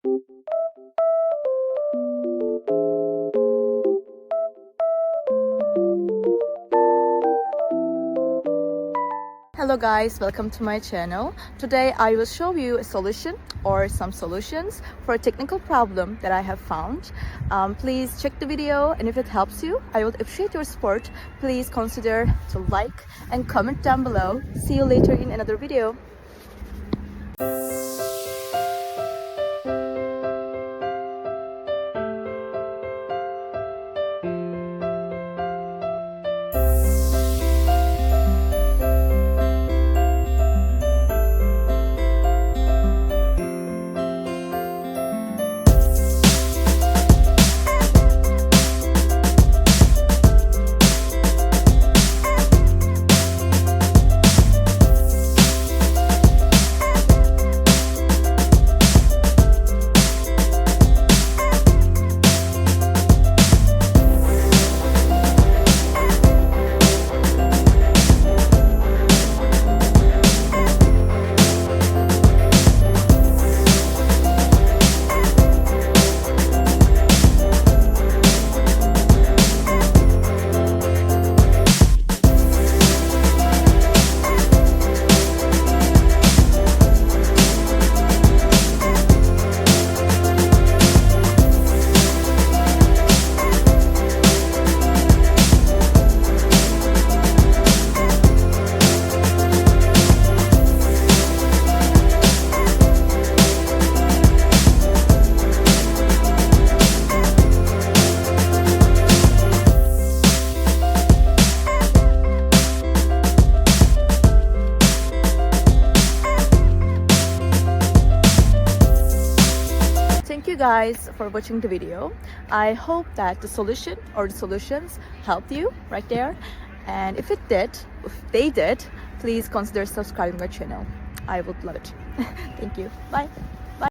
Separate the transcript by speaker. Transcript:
Speaker 1: Hello guys, welcome to my channel. Today I will show you a solution or some solutions for a technical problem that I have found. Please check the video, and if it helps you, I would appreciate your support. Please consider to like and comment down below. See you later in another video. Thank you guys for watching the video. I hope that the solution or the solutions helped you right there. And if they did, please consider subscribing my channel. I would love it. Thank you. Bye.